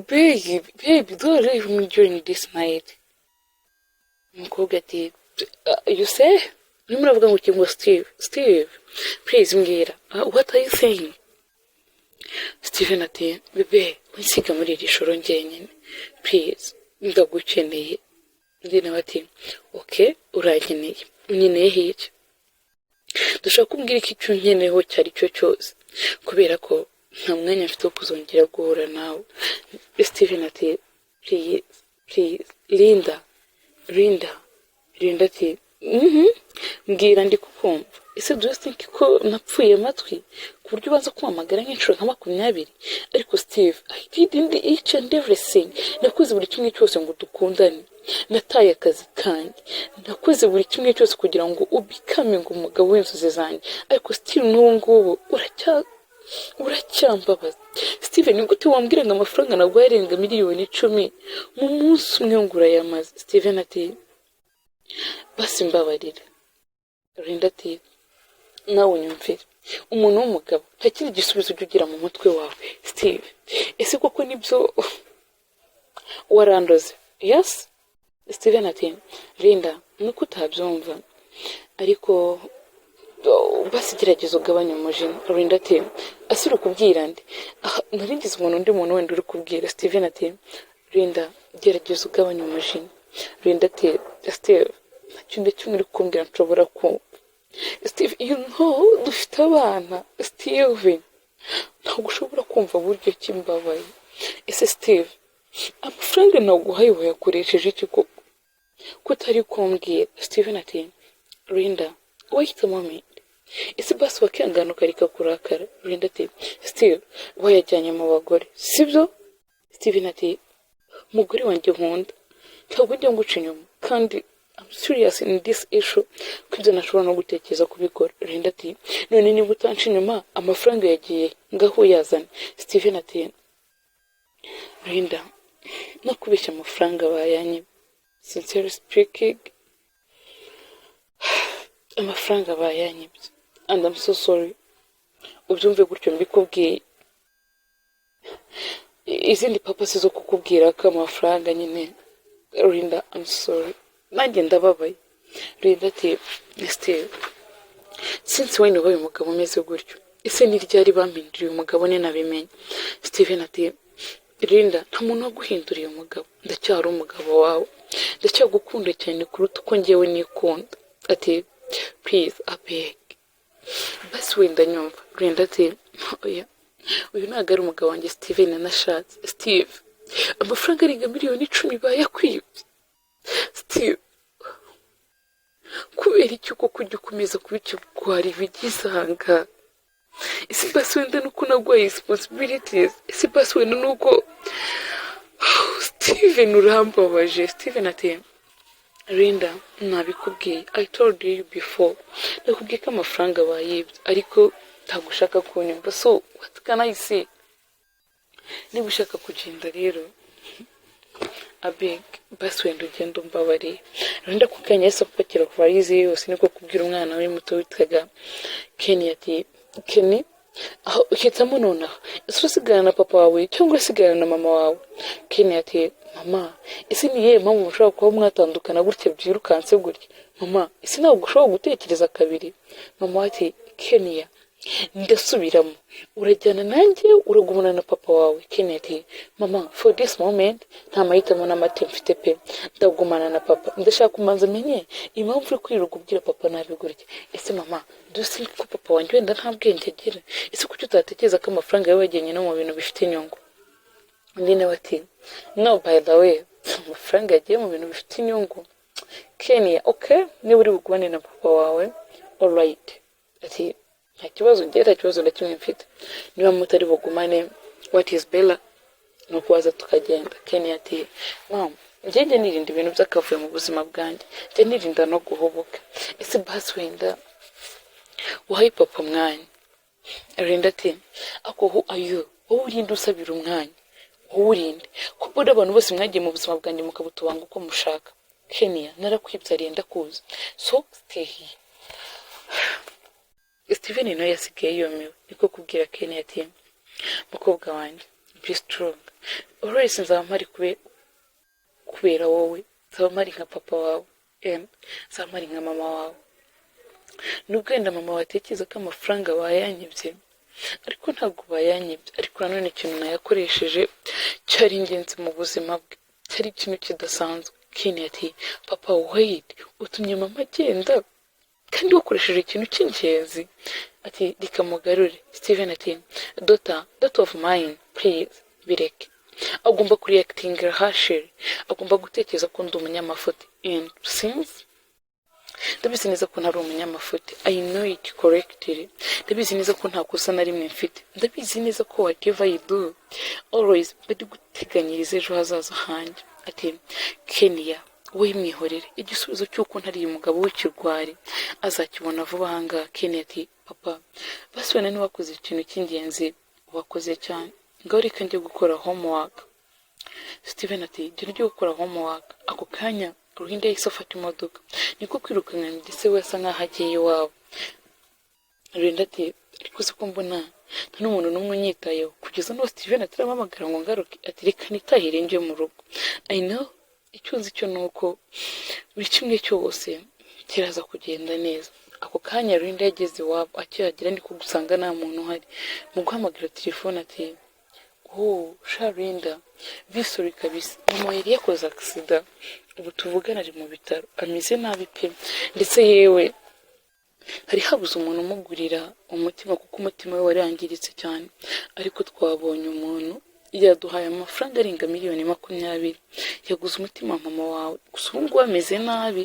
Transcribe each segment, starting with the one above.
baby, don't leave me during this night. Umukobwa ati, you say? Urimo uravuga ngo ngo Steve, please mbwira, what are you saying? Steven ati, bebe, winsiga muri iri joro njyenyine, please, ndagukeneye. Undi nawe ati, okay, urankeneye, unkeneye iki? Dushaka kumbwira iki icyo unkeneyeho cyari cyo cyose, kubera ko nta mwanya mfite wo kuzongera guhura nawe. Steven ati, please, Linda ati, mbwira ndi kukumva. Ese do you think ko napfuye amatwi ku buryo ubanza kumpamagara nk'inshuro nka 20? Ariko Steve, I did each and everything. Nakoze buri kimwe cyose ngo dukundane. Nataye akazi kanjye, nakoze buri kimwe cyose kugira ngo ubikame ngo umugabo w'inzozi zanjye, ariko still n'ubu ngubu uracyambabaza. Steven, ni gute wambwira ngo amafaranga nabwo yarenga miliyoni 10 mu munsi umwe ngo urayamaze? Steven ati, basi mbabarira. Linda ati, nawe unyumvire, umuntu w'umugabo nta kindi gisubizo ujya ugira mu mutwe wawe. Steve, ese koko nibyo warandoze? Yes? Steven ati, Linda, nuko utabyumva, ariko basi gerageza ugabanya umujinya. Linda ati, asira ukubwira ndi? Naringize undi muntu wenda uri kubwira. Steven ati, Linda, gerageza ugabanya umujinya. Linda ati, Steve, nta kintu kimwe uri kumbwira nshobora kumva. Steve, you know dufite abana. Steve, ntabwo ushobora kumva buryo kimbabaye. Ese Steve, amafaranga naguhaye wayakoresheje iki ko utari kumbwira? Steven ati, Linda, wait a moment. Ese basi wakihangana ukareka kurakara? Linda ati, Steve, wayajyanye mu bagore, sibyo? Steven ati, umugore wanjye nkunda ntabwo njya nguca inyuma, kandi I'm serious in this issue, kubyo nashobora no gutekereza kubikora. Linda ati, none niba utanca inyuma amafaranga yagiye ngaho yazane? Steven ati, Linda, nakubeshya amafaranga bayanye. Sincerely speaking, amafaranga bayanye, and I'm so sorry. Ubyumve gutyo mbikubwiye, izindi purpose zo kukubwira ko amafaranga nyine. Linda, I'm sorry, nanjye ndababaye. Linda ati, Steve, since when wabaye umugabo umeze gutyo? Ese ni ryari bampinduriye umugabo ne nabimenye? Steven ati, Linda, nta muntu waguhinduriye umugabo, ndacyari umugabo wawe, ndacyagukunda cyane kuruta uko njyewe nikunda. Ati, please, I beg, basi wenda nyumva. Linda ati, oya, uyu ntabwo ari umugabo wanjye Steven nashatse. Steve, amafaranga arenga miliyoni 10 bayakwibye. Steve, kubera iki koko ujya ukomeza kubikigwara ibigisanga? Ese basi wenda nuko nagwaye responsibilities? Ese basi wenda nuko Steven urambabaje? Steven ati, Linda, nabikubwiye, I told you before, nakubwiye ko amafaranga bayibye, ariko ntagushaka kunyumva. So what can I say? Niba ushaka kugenda rero, abeg, basi wenda ugenda umbabariye. Linda kukanya yese kupakira ku varize yose niko kubwira umwana we muto witwaga Kenny ati, Kenny, aho uhitamo nonaha, ese usigana na papa wawe cyangwa usigana na mama wawe? Kenny ati, mama, ese ni yewe mpamvu ushobora kuba mwatandukana gutya byirukanse gutya? Mama, ese ntabwo ushobora gutekereza kabiri? Mama ati, Kenny, ndasubiramo, urajyana nanjye uragumana na papa wawe? Kenny ati, mama, for this moment nta mahitamo n'amati mfite pe, ndagumana na papa. Ndashaka kumanza menye impamvu uri kwiruka ubwira papa nabi gutya. Ese mama, dusi ko papa wanjye wenda nta bwenge agira? Ese kuki utatekereza ko amafaranga yawe yagennye no mu bintu bifite inyungu? Undi nawe ati, no, by the way, amafaranga yagiye mu bintu bifite inyungu. Kenny, okay, niba uri bugumane na papa wawe, alright. Ati, nta kibazo na kimwe mfite, niba mutari bugumane, what is better nuko waza tukagenda. Kenny ati, mom, njye nirinda ibintu by'akavuyo mu buzima bwanjye, njye nirinda no guhubuka. Ese basi wenda wahaye papa umwanya? Linda ati, ako who are you? Wowe urinde usabira umwanya? Wowe urinde ko bode abantu bose mwagiye mu buzima bwanjye mukabutubanga uko mushaka? Kenny, narakwibye ndakuzi, so stay here. Steven nawe yasigaye yomewe, niko kubwira Kenny ati, mukobwa wanjye, be strong, always nzaba mpari kubera wowe, nzaba mpari nka papa wawe, nzaba mpari nka mama wawe. Nubwo wenda mama watekereza ko amafaranga bayanyibye, ariko ntabwo bayanyibye, ariko nanone ikintu nayakoresheje cyari ingenzi mu buzima bwe, cyari ikintu kidasanzwe. Ken ati papa wait, utumye mama agenda kandi wakoresheje ikintu cy'ingenzi. Ati reka mugarure. Steven ati daughter of mine please bireke. Agomba kureactinga hasheri, agomba gutekereza ko ndi umunyamafuti, and since ndabizi neza ko ntari umunyamafuti, I know it correctly, ndabizi neza ko nta kosa na rimwe mfite, ndabizi neza ko whatever you do always bari guteganyiriza ejo hazaza hanjye. Ati Kenya we mwihorere, igisubizo cy'uko ntari umugabo w'ikirwari azakibona vuba ahangaha. Kenya ati papa basi wena niwakoze ikintu cy'ingenzi, wakoze cyane, ngaho reka njye gukora homework. Steven ati njye gukora homework. Ako kanya Ruhinda yahise afata imodoka, niko kwirukana ndetse we asa nkaho agiye iwabo. Ruhinda ati ariko se ko mbona nta n'umuntu n'umwe unyitayeho, kugeza n'uwo Steven atarampamagara ngo ngaruke. Ati reka nitahire njye mu rugo. I know icyo nzi cyo ni uko buri kimwe cyose kiraza kugenda neza. Ako kanya Ruhinda yageze iwabo, akihagera niko gusanga nta muntu uhari. Mu guhamagara telefone ati Sharinda visori kabisa, mama yari yakoze accident, ubu tuvugana ari mu bitaro, ameze nabi pe, ndetse yewe hari habuze umuntu umugurira umutima kuko umutima we warangiritse cyane, ariko twabonye umuntu yaduhaye amafaranga arenga miliyoni 20, yaguze umutima mama wawe, gusa ubu ngubu ameze nabi,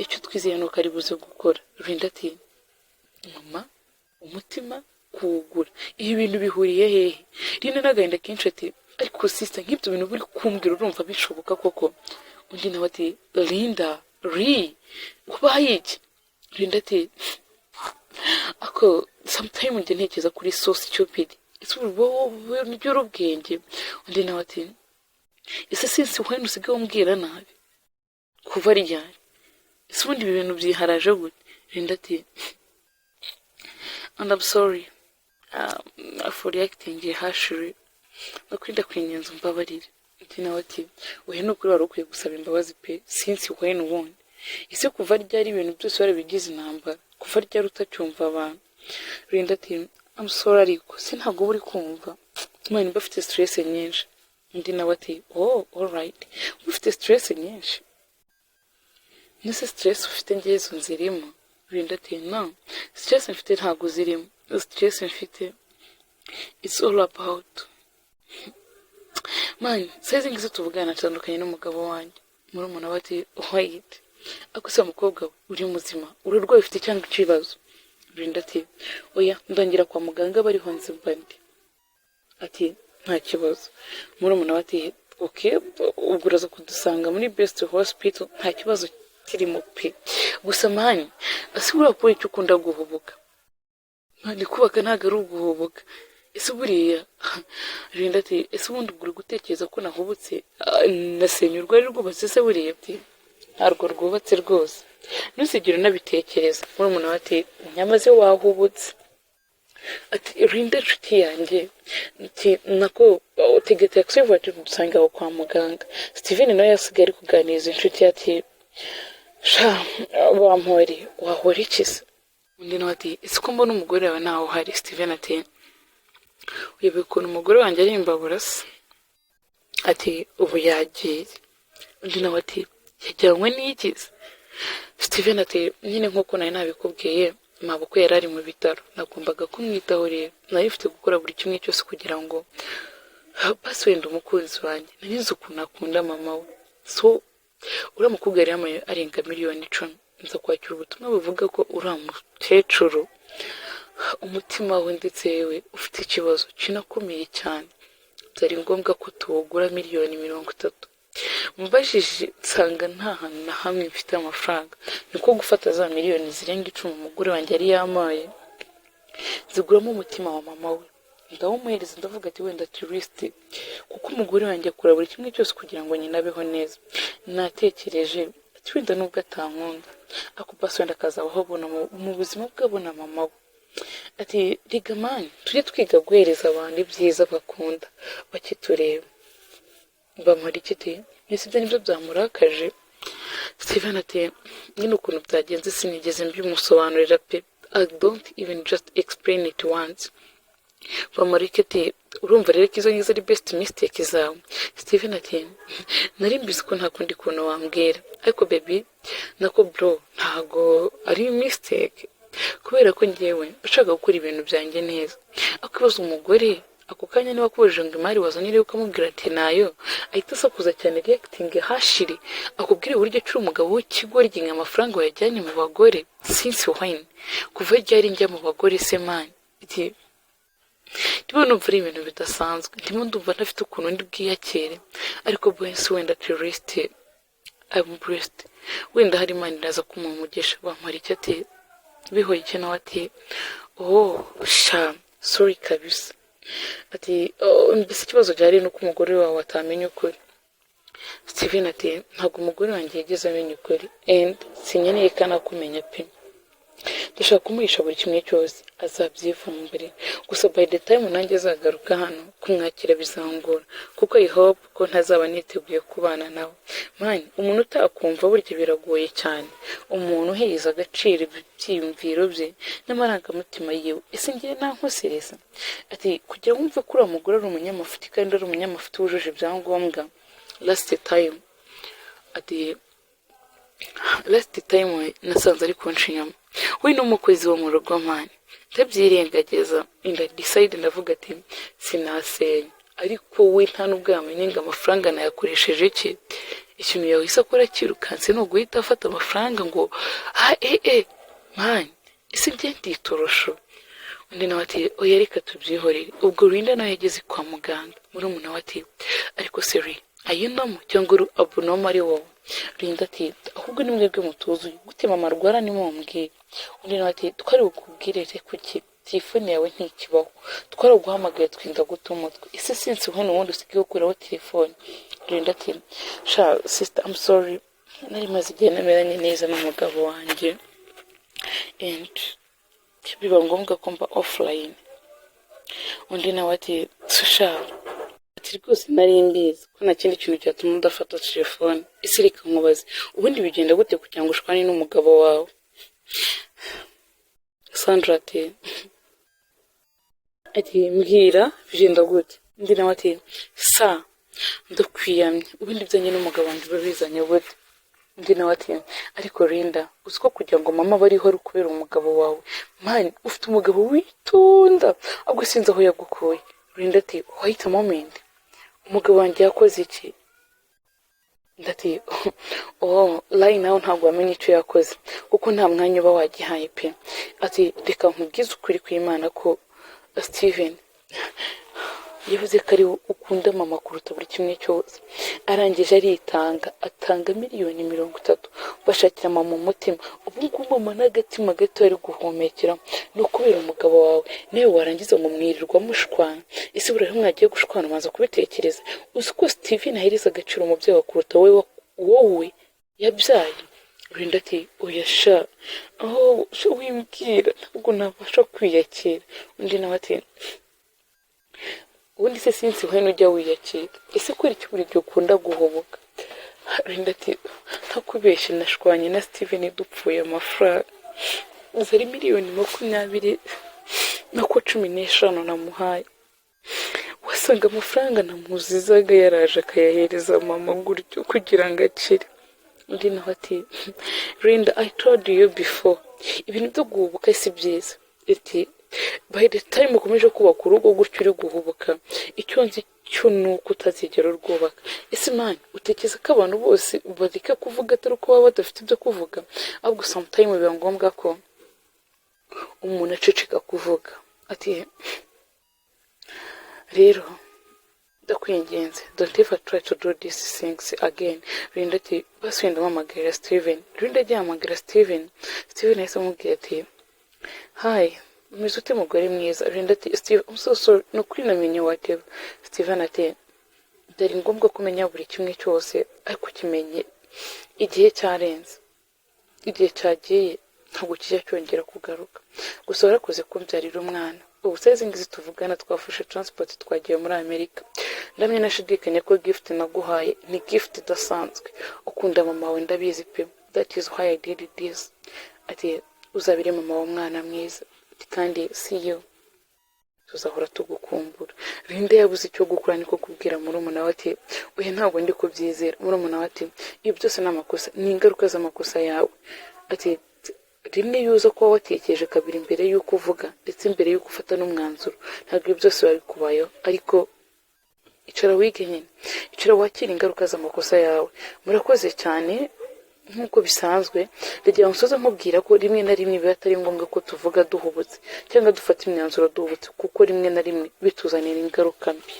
icyo twizeye nuko ari buze gukora. Ruhinda ati mama umutima kuwugura, ibi bintu bihuriye hehe? Rino n'agahinda kenshi ati ariko sister nk'ibyo bintu buri kumbwira urumva bishoboka koko? Undi nawe ati Linda kubaye iki? Linda ati ako sometime njye ntekereza kuri so stupid, ese wowe nibyo ubwenge. Undi nawe ati ese sinsi wenda usigaye umbwira nabi kuva ryari? Ese ubundi ibi bintu byiharaje gute? Linda ati and I'm sorry for reacting hashiri, nakwirinda kwinyenza umbabarire. Undi nawe ati uhe n'ukuri wari ukwiye gusaba imbabazi pe, sinsi wowe n'ubundi ese kuva ryari ibintu byose warabigize intambara, kuva ryari utacyumva abantu? Linda ati I'm sorry ariko sintabwo uri kumva, mwana mba afite stress nyinshi. Undi nawe ati alright, ufite stress nyinshi? Nese stress ufite ngezo nzirimo? Linda ati no, stress mfite ntabwo zirimo, stress mfite it's all about man. Size ngize tuvugana atandukanye n'umugabo wanjye. Murumuna we ati wait, akuse umukobwa uri muzima, urarwaye ufite cyangwa ikibazo? Linda ati oya ndangira kwa muganga bari honze bandi. Ati nta kibazo. Murumuna we ati okay, uguraza kudusanga muri best hospital, nta kibazo kirimo pe, gusa mani asubira kuri icyo ukunda guhubuka, mani kubaka ntago ari uguhubuka. Ese buriya Linda ati ese ubundi ugura gutekereza ko nahubutse nasenye urwari rwubatse? Se buriya ati ntarwo rwubatse rwose, ntusigire unabitekereza. Murumuna we ati nyamaze wahubutse. Ati Linda nshuti yanjye, ati nako utegetse yakusivuye ati dusanga aho kwa muganga. Steven nawe yasigaye ari kuganiriza inshuti ati bampori wahora iki se? Undi nawe ati ese ko mbona umugore wawe ntawe uhari? Steven ati uyobewe ukuntu umugore wanjye ari imbabura se? Ati ubu yagiye. Undi nawe ati yajyanywe n'iki se? Steven ati nyine nk'uko nari nabikubwiye, mabukwe yari ari mu bitaro, nagombaga kumwitaho rero, nari mfite gukora buri kimwe cyose kugira ngo basi wenda umukunzi wanjye, narize ukuntu akunda mama we, so uriya mukobwa yari yamaye arenga miliyoni 10, nza kwakira ubutumwa buvuga ko uriya mukecuru umutima we ndetse yewe ufite ikibazo kinakomeye cyane, byari ngombwa ko tuwugura miliyoni 30. Mbajije nsanga nta hantu na hamwe mfite amafaranga, niko gufata za miliyoni zirenga 10 umugore wanjye yari yamaye, ziguramo umutima wa mama we, ndawumuhereza ndavuga ati wenda tourist, kuko umugore wanjye akora buri kimwe cyose kugira ngo nyina abeho neza. Natekereje ati wenda nubwo atankunda ako basi wenda akazabaho abona mu buzima bwe abona mama we, ati riga mani tujye twiga guhereza abantu ibyiza bakunda bakitureba. Bamara iki ati mbese ibyo nibyo byamurakaje? Steven ati nyine ukuntu byagenze sinigeze mbimusobanurira pe, I don't even just explain it once. Bamara iki ati urumva rero ko izo ngizo ari best mistake zawe? Steven ati nari mbizi ko nta kundi kuntu wambwira, ariko baby nako bro ntago ari mistake, kubera ko njyewe ushaka gukora ibintu byanjye neza, akibaza umugore ako kanya niba akubujije ngo imari wazanye rero ukamubwira ati nayo, ahita asakuza cyane reacting hashiri akubwira uburyo acura umugabo w'ikigoryi nka amafaranga wayajyanye mu bagore. Since when? Kuva ryari njya mu bagore se mani? Iti ndimo numva ari ibintu bidasanzwe, ndimo ndumva ntafite ukuntu ndi bwiyakire, ariko bwese wenda at least I'm blessed, wenda hari imana iraza kumumugisha. Bamara icyo ati bihoye icyo nawe ati oh sha sorry kabisa. Ati mbese ikibazo cyari nuko umugore wawe atamenya ukuri. Steven ati ntabwo umugore wanjye yigeze amenya ukuri, and sinkeneye kana kumenya pe, ndashaka kumuhisha buri kimwe cyose, azabyivamo mbere, gusa by the time nanjye azagaruka hano kumwakira bizangora, kuko I hope ko ntazaba niteguye kubana nawe. Mani umuntu utakumva burya biragoye cyane, umuntu uheza agaciro ibyiyumviro bye n'amarangamutima yiwe. Ese ngiye nankosereza? Ati kugira ngo wumve ko uriya mugore ari umunyamafuti kandi ari umunyamafuti wujuje ibyangombwa, last time nasanze ari kunca inyama, we n'umukozi wo mu rugo mani, ndabyirengagiza inda decide ndavuga ati sinasenya, ariko we nta nubwo yamenye ngo amafaranga nayakoresheje iki. Ikintu yahise akora kirukanse ni uguhita afata amafaranga ngo mani ese njye nditorosho. Undi nawe ati oya reka tubyihorere. Ubwo Linda nawe yageze kwa muganga, murumuna we ati ariko seri ayinamo cyangwa uru abunoma ari wowe? Linda ati ahubwo ni mwebwe mutuzuye gute mama arwara nimumbwire. Undi nawe ati twari bukubwire kuki telefone yawe ntikibaho, twari guhamagaye twinda guta umutwe, ese since hano ubundi usigaye ukuraho telefone. Linda ati sha sister I'm sorry, nari maze igihe nameranye neza n'umugabo wanjye and biba ngombwa ko mba offline. Undi nawe ati sha ati rwose nari mbizi ko nta kindi kintu cyatuma udafata telefone, ese reka nkubaze ubundi bigenda gute kugira ngo ushwane n'umugabo wawe? Sandra ati mbwira bigenda gute? Undi nawe ati sa ndakwiyamye ubundi byanjye n'umugabo wanjye babizanye gute? Undi nawe ati ariko Linda uzi ko kugira ngo mama bariho ari kubera umugabo wawe, mani ufite umugabo witonda ahubwo sinzi aho yagukuye. Linda ati wait a moment, umugabo wanjye yakoze iki? Ndati layi nawe ntabwo wamenye icyo yakoze kuko nta mwanya uba wagihaye pe. Ati reka nkubwize ukuri kw'Imana ko Steven yavuze ko ari ukunda mama kuruta buri kimwe cyose, arangije aritanga atanga $30,000,000 bashakira mama umutima. Ubu ngubu mama n'agatima gato ari guhumekera no kubera umugabo wawe, nawe warangiza ngo mwirirwa mushwana. Ese buriya mwagiye gushwana umaze kubitekereza? Uzi ko Steven ahereza agaciro umubyeyi wa kuruta wowe yabyaye? Linda ati oya sha aho wimbwira ntabwo nabasha kwiyakira. Undi nawe ati ubundi se sinzi wene ujya wiyakira, ese kuri iki buri gihe ukunda guhoboka? Linda ati ntakubeshye nashwanye na Steven dupfuye amafaranga zari $20,000,000 namuhaye, wasanga amafaranga namuzizaga yaraje akayahereza mama gutyo kugira ngo akire. Undi nawe ati Linda I told you before, ibintu byo guhubuka si byiza. Ati by the time ukomeje kubaka urugo gutyo uri guhubuka, icyo nzi cyo nuko utazigera urwubaka. Ese man utekereza ko abantu bose bareka kuvuga atari uko baba badafite ibyo kuvuga, ahubwo sometime biba ngombwa ko umuntu aceceka kuvuga. Ati rero ndakwinginze don't ever try to do these things again. Linda ati basi wenda mpamagara Steven. Linda agiye hamagara Steven yahise amubwira ati hi umeze ute mugore mwiza? Linda ati Steve I'm so sorry no kuri namenye whatever. Steven ati byari ngombwa kumenya buri kimwe cyose ariko kimenye igihe cyarenze, igihe cyagiye ntabwo kijya cyongera kugaruka. Gusa warakoze kumbyarira umwana. Ubu se izi ngizi tuvugana twafashe transport twagiye muri Amerika. Ndamye nashidikanya ko gift naguhaye ni gift idasanzwe. Ukunda mama wawe ndabizi pe. That is why I did this. Ati uzabire mama w'umwana mwiza. Ati kandi see you. Tuzahora tugukumbura. Linda yabuze icyo gukora niko kubwira murumuna we ati oya ntabwo ndi kubyizera. Murumuna we ati ibi byose ni amakosa, ni ingaruka z'amakosa yawe. Ati rimwe yuzo kuba watekereje kabiri mbere y'uko uvuga ndetse mbere y'uko ufata n'umwanzuro, ntabwo ibi byose babikubayeho, ariko icara wige nyine, icara wakira ingaruka z'amakosa yawe. Murakoze cyane. Nk'uko bisanzwe ndagira ngo nsoze nkubwira ko rimwe na rimwe biba atari ngombwa ko tuvuga duhubutse cyangwa dufata imyanzuro duhubutse, kuko rimwe na rimwe bituzanira ingaruka mbi.